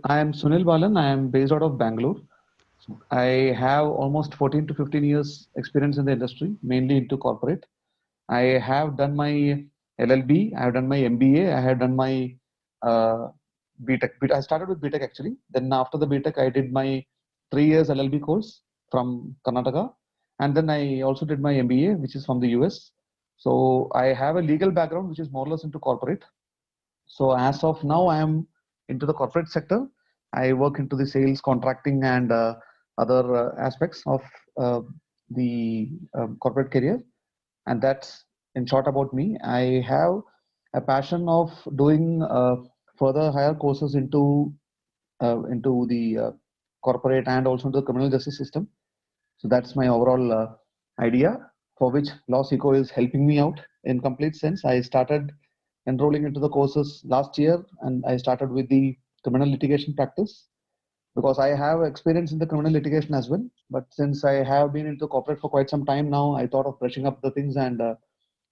I am Sunil Balan. I am based out of Bangalore. I have almost 14 to 15 years experience in the industry, mainly into corporate. I have done my LLB, I have done my MBA, I have done my uh, BTech. I started with BTech actually. Then after the BTech, I did my 3 years LLB course from Karnataka, and then I also did my MBA, which is from the US. So I have a legal background, which is more or less into corporate. So as of now, I am into the corporate sector. I work into the sales, contracting, and other aspects of uh, the corporate career. And that's in short about me. I have a passion of doing further higher courses into the corporate and also into the criminal justice system. So that's my overall idea, for which Law Seco is helping me out in complete sense. I started enrolling into the courses last year, and I started with the criminal litigation practice because I have experience in the criminal litigation as well. But since I have been into corporate for quite some time now, I thought of brushing up the things and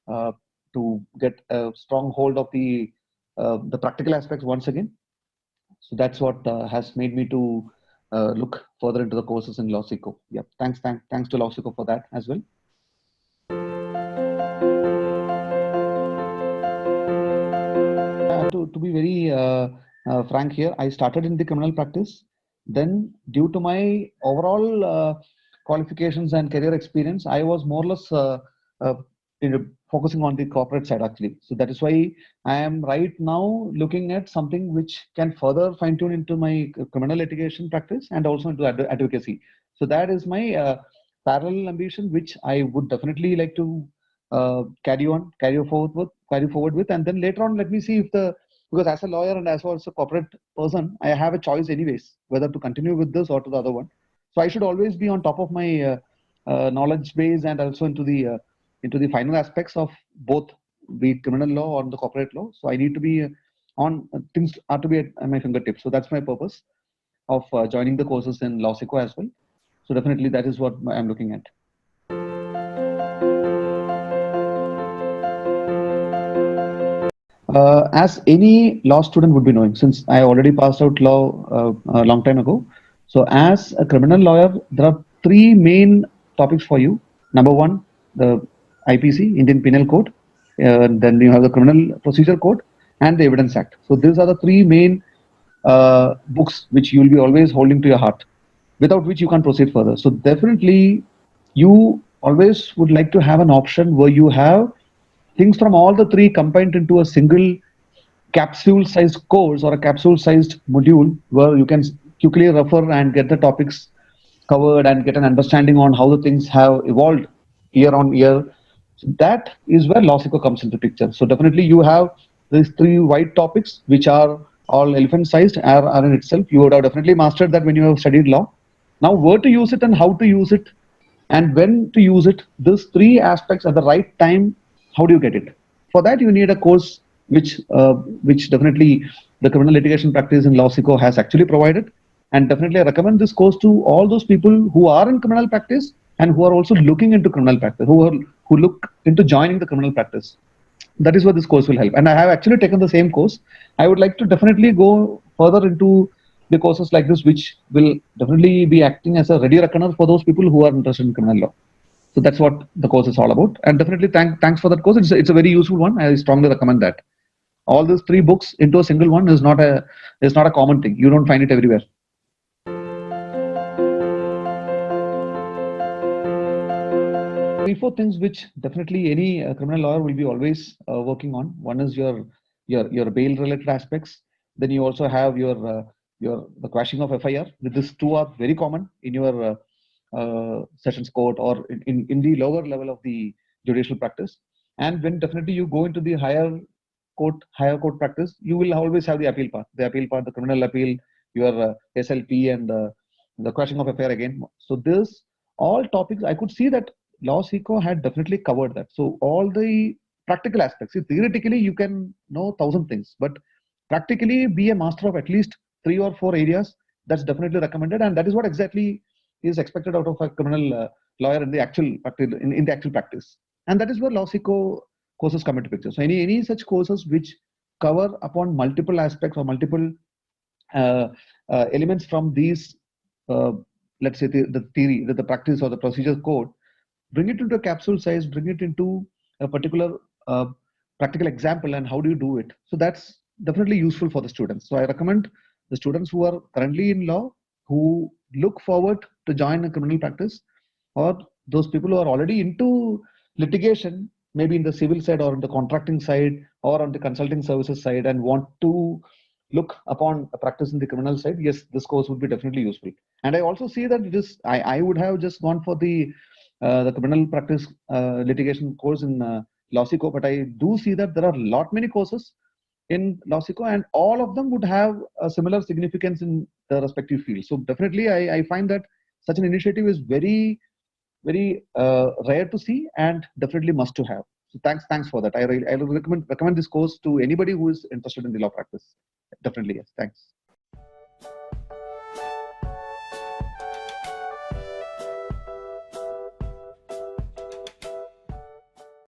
uh, to get a strong hold of the practical aspects once again. So that's what has made me to look further into the courses in Lawsico. Yep. Thanks to Lawsico for that as well. To be very frank here, I started in the criminal practice. Then, due to my overall qualifications and career experience, I was more or less uh, focusing on the corporate side actually. So that is why I am right now looking at something which can further fine tune into my criminal litigation practice and also into advocacy. So that is my parallel ambition, which I would definitely like to carry forward with, and then later on, let me see if the because as a lawyer and as well as a corporate person, I have a choice anyways whether to continue with this or to the other one. So I should always be on top of my knowledge base and also into the final aspects of both, be it criminal law or the corporate law. So I need to be on things are to be at my fingertips. So that's my purpose of joining the courses in Lawsico as well. So definitely that is what I'm looking at. As any law student would be knowing, since I already passed out law a long time ago. So, as a criminal lawyer, there are three main topics for you. Number one, the IPC, Indian Penal Code. Then you have the Criminal Procedure Code and the Evidence Act. So, these are the three main books which you will be always holding to your heart, without which you can't proceed further. So, definitely, you always would like to have an option where you have things from all the three combined into a single capsule sized course or a capsule sized module where you can quickly refer and get the topics covered and get an understanding on how the things have evolved year on year. So that is where Lawsico comes into picture. So definitely you have these three wide topics which are all elephant sized are in itself. You would have definitely mastered that when you have studied law. Now where to use it and how to use it and when to use it, these three aspects at the right time, how do you get it? For that, you need a course which definitely the criminal litigation practice in Lawsico has actually provided. And definitely, I recommend this course to all those people who are in criminal practice and who are also looking into criminal practice, who look into joining the criminal practice. That is where this course will help. And I have actually taken the same course. I would like to definitely go further into the courses like this, which will definitely be acting as a ready reckoner for those people who are interested in criminal law. So that's what the course is all about. And definitely thanks for that course. It's a very useful one. I strongly recommend that. All these three books into a single one is not a common thing. You don't find it everywhere. Three, four things which definitely any criminal lawyer will be always working on. One is your bail related aspects. Then you also have your the quashing of FIR. These two are very common in your sessions court or in the lower level of the judicial practice. And when definitely you go into the higher court practice, you will always have the appeal part, the criminal appeal, your SLP, and the quashing of FIR again. So this all topics I could see that Law Seco had definitely covered that. So all the practical aspects. See, theoretically, you can know thousand things, but practically be a master of at least three or four areas. That's definitely recommended, and that is what exactly is expected out of a criminal lawyer in the actual practice. In the actual practice, and that is where Law Seco courses come into picture. So any such courses which cover upon multiple aspects or multiple uh, elements from these, uh, let's say the theory, the practice or the procedure code, bring it into a capsule size, bring it into a particular practical example, and how do you do it. So that's definitely useful for the students. So I recommend the students who are currently in law, who look forward to join a criminal practice, or those people who are already into litigation, maybe in the civil side or in the contracting side or on the consulting services side, and want to look upon a practice in the criminal side, yes, this course would be definitely useful. And I also see that it is, I would have just gone for the criminal practice litigation course in Lawsico, but I do see that there are a lot many courses in Lawsico, and all of them would have a similar significance in the respective field. So definitely, I find that such an initiative is very rare to see and definitely must to have. So thanks for that. I will recommend this course to anybody who is interested in the law practice. Definitely, yes. Thanks.